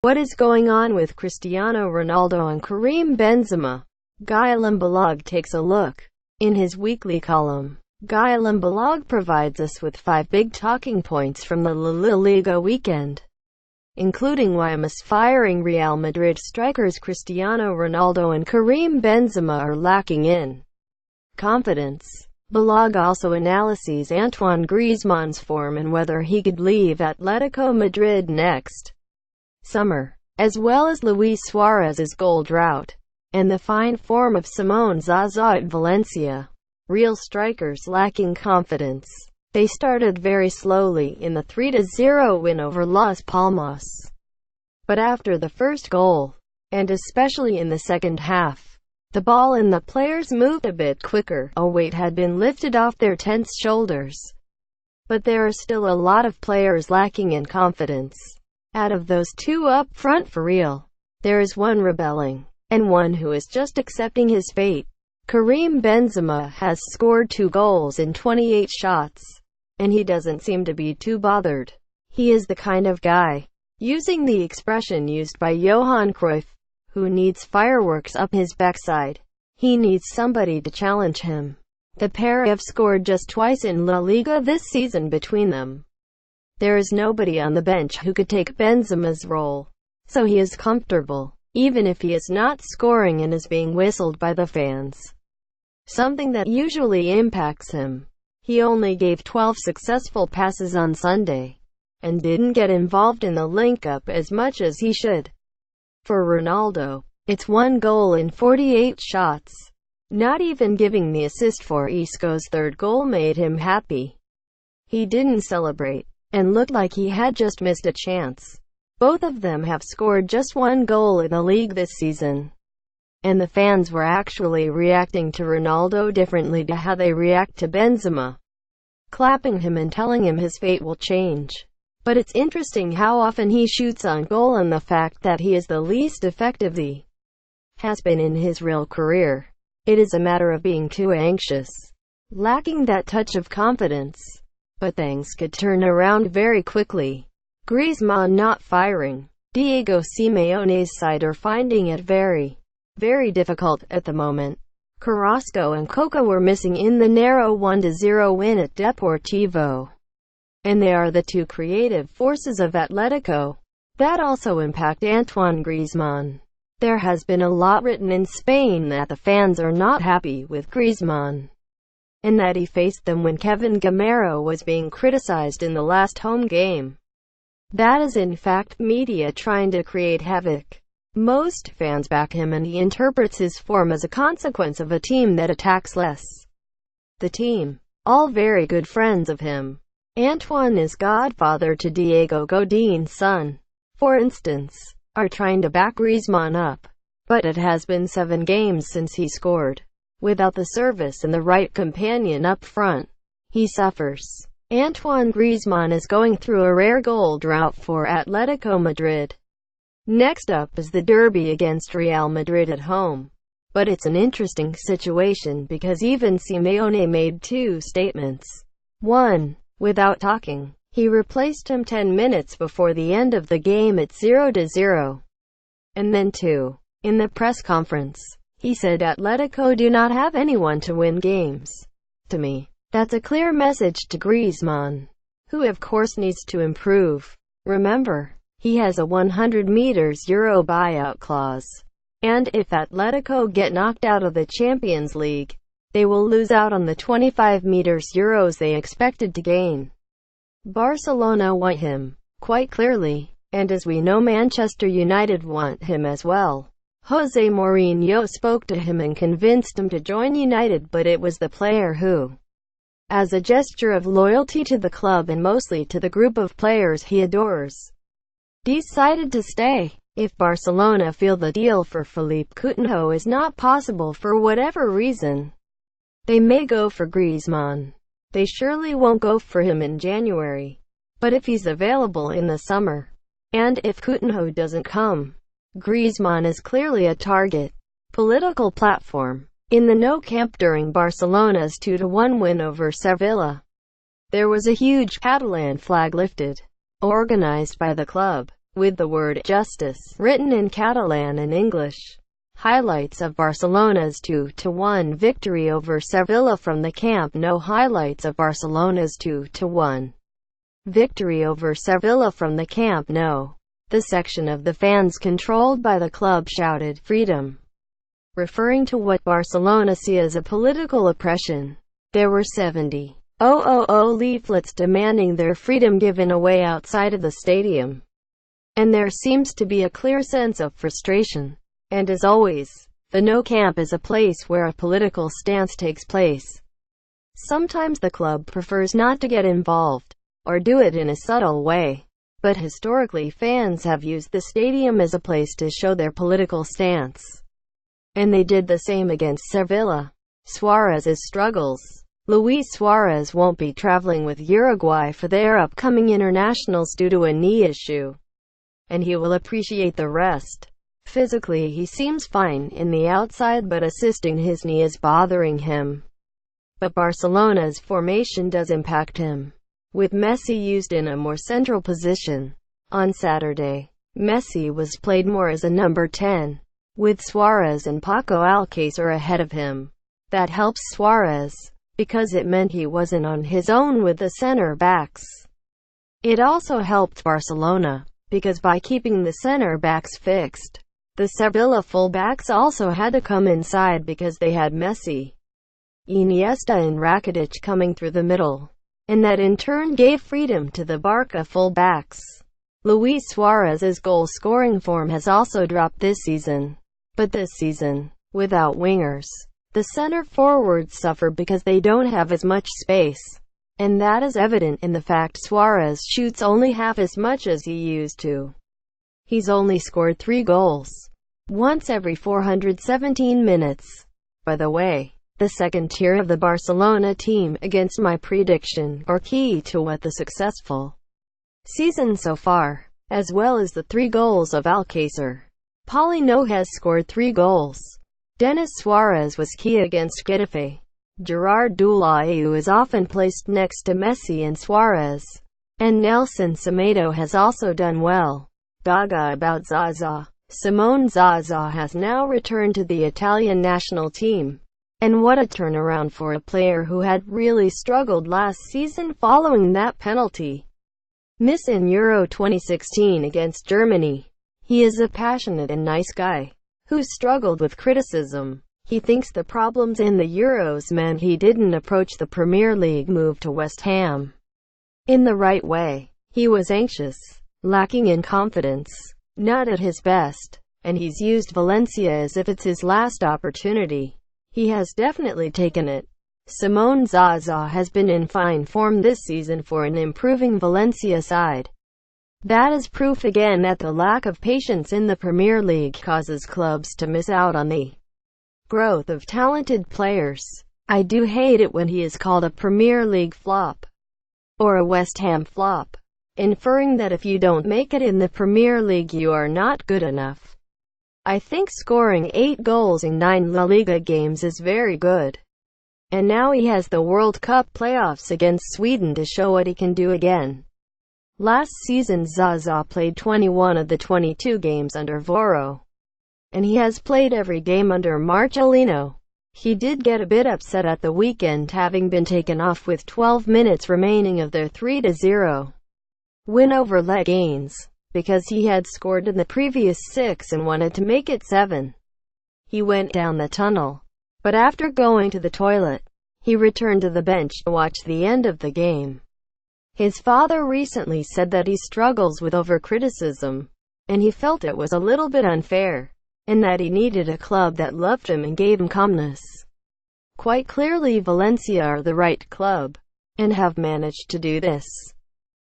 What is going on with Cristiano Ronaldo and Karim Benzema? Guillem Balague takes a look. In his weekly column, Guillem Balague provides us with 5 big talking points from the La Liga weekend, including why misfiring Real Madrid strikers Cristiano Ronaldo and Karim Benzema are lacking in confidence. Balague also analyses Antoine Griezmann's form and whether he could leave Atletico Madrid next summer, as well as Luis Suarez's goal drought, and the fine form of Simone Zaza at Valencia. Real strikers lacking confidence. They started very slowly in the 3-0 win over Las Palmas. But after the first goal, and especially in the second half, the ball and the players moved a bit quicker. A weight had been lifted off their tense shoulders. But there are still a lot of players lacking in confidence. Out of those 2 up front for real, there is one rebelling, and one who is just accepting his fate. Karim Benzema has scored 2 goals in 28 shots, and he doesn't seem to be too bothered. He is the kind of guy, using the expression used by Johan Cruyff, who needs fireworks up his backside. He needs somebody to challenge him. The pair have scored just twice in La Liga this season between them. There is nobody on the bench who could take Benzema's role, so he is comfortable, even if he is not scoring and is being whistled by the fans, something that usually impacts him. He only gave 12 successful passes on Sunday, and didn't get involved in the link-up as much as he should. For Ronaldo, it's 1 goal in 48 shots. Not even giving the assist for Isco's 3rd goal made him happy. He didn't celebrate, and looked like he had just missed a chance. Both of them have scored just 1 goal in the league this season. And the fans were actually reacting to Ronaldo differently to how they react to Benzema, clapping him and telling him his fate will change. But it's interesting how often he shoots on goal, and the fact that he is the least effective he has been in his real career. It is a matter of being too anxious, lacking that touch of confidence. But things could turn around very quickly. Griezmann not firing. Diego Simeone's side are finding it very difficult at the moment. Carrasco and Coca were missing in the narrow 1-0 win at Deportivo, and they are the 2 creative forces of Atletico that also impact Antoine Griezmann. There has been a lot written in Spain that the fans are not happy with Griezmann, and that he faced them when Kevin Gamero was being criticized in the last home game. That is in fact media trying to create havoc. Most fans back him, and he interprets his form as a consequence of a team that attacks less. The team, all very good friends of him. Antoine is godfather to Diego Godin's son, for instance, are trying to back Griezmann up. But it has been 7 games since he scored. Without the service and the right companion up front, he suffers. Antoine Griezmann is going through a rare goal drought for Atletico Madrid. Next up is the derby against Real Madrid at home. But it's an interesting situation because even Simeone made 2 statements. 1. Without talking, he replaced him 10 minutes before the end of the game at 0-0. And then 2. In the press conference, he said Atletico do not have anyone to win games. To me, that's a clear message to Griezmann, who of course needs to improve. Remember, he has a €100 million buyout clause, and if Atletico get knocked out of the Champions League, they will lose out on the €25 million they expected to gain. Barcelona want him, quite clearly, and as we know Manchester United want him as well. Jose Mourinho spoke to him and convinced him to join United, but it was the player who, as a gesture of loyalty to the club and mostly to the group of players he adores, decided to stay. If Barcelona feel the deal for Philippe Coutinho is not possible for whatever reason, they may go for Griezmann. They surely won't go for him in January. But if he's available in the summer, and if Coutinho doesn't come, Griezmann is clearly a target. Political platform. In the No camp during Barcelona's 2-1 win over Sevilla, there was a huge Catalan flag lifted, organized by the club, with the word "justice" written in Catalan and English. Highlights of Barcelona's 2-1 victory over Sevilla from the Camp Nou. Highlights of Barcelona's 2-1 victory over Sevilla from the Camp Nou. The section of the fans controlled by the club shouted "freedom," referring to what Barcelona see as a political oppression. There were 70,000 leaflets demanding their freedom given away outside of the stadium. And there seems to be a clear sense of frustration. And as always, the Nou Camp is a place where a political stance takes place. Sometimes the club prefers not to get involved, or do it in a subtle way. But historically fans have used the stadium as a place to show their political stance. And they did the same against Sevilla. Suarez's struggles. Luis Suarez won't be traveling with Uruguay for their upcoming internationals due to a knee issue. And he will appreciate the rest. Physically he seems fine in the outside, but assisting his knee is bothering him. But Barcelona's formation does impact him, with Messi used in a more central position. On Saturday, Messi was played more as a number 10, with Suarez and Paco Alcácer ahead of him. That helps Suarez, because it meant he wasn't on his own with the center-backs. It also helped Barcelona, because by keeping the center-backs fixed, the Sevilla full-backs also had to come inside because they had Messi, Iniesta and Rakitic coming through the middle. And that in turn gave freedom to the Barca full-backs. Luis Suarez's goal-scoring form has also dropped this season. But this season, without wingers, the center-forwards suffer because they don't have as much space. And that is evident in the fact Suarez shoots only half as much as he used to. He's only scored 3 goals, once every 417 minutes. By the way, the second tier of the Barcelona team, against my prediction, are key to what the successful season so far, as well as the 3 goals of Alcácer. Paulino has scored 3 goals. Denis Suarez was key against Getafe. Gerard Deulofeu is often placed next to Messi and Suarez. And Nelson Semedo has also done well. Gaga about Zaza. Simone Zaza has now returned to the Italian national team. And what a turnaround for a player who had really struggled last season following that penalty miss in Euro 2016 against Germany. He is a passionate and nice guy who struggled with criticism. He thinks the problems in the Euros meant he didn't approach the Premier League move to West Ham in the right way. He was anxious, lacking in confidence, not at his best, and he's used Valencia as if it's his last opportunity. He has definitely taken it. Simone Zaza has been in fine form this season for an improving Valencia side. That is proof again that the lack of patience in the Premier League causes clubs to miss out on the growth of talented players. I do hate it when he is called a Premier League flop, or a West Ham flop, inferring that if you don't make it in the Premier League you are not good enough. I think scoring 8 goals in 9 La Liga games is very good. And now he has the World Cup playoffs against Sweden to show what he can do again. Last season Zaza played 21 of the 22 games under Voro. And he has played every game under Marcelino. He did get a bit upset at the weekend, having been taken off with 12 minutes remaining of their 3-0 win over Leganés, because he had scored in the previous 6 and wanted to make it 7. He went down the tunnel, but after going to the toilet, he returned to the bench to watch the end of the game. His father recently said that he struggles with over-criticism, and he felt it was a little bit unfair, and that he needed a club that loved him and gave him calmness. Quite clearly Valencia are the right club, and have managed to do this.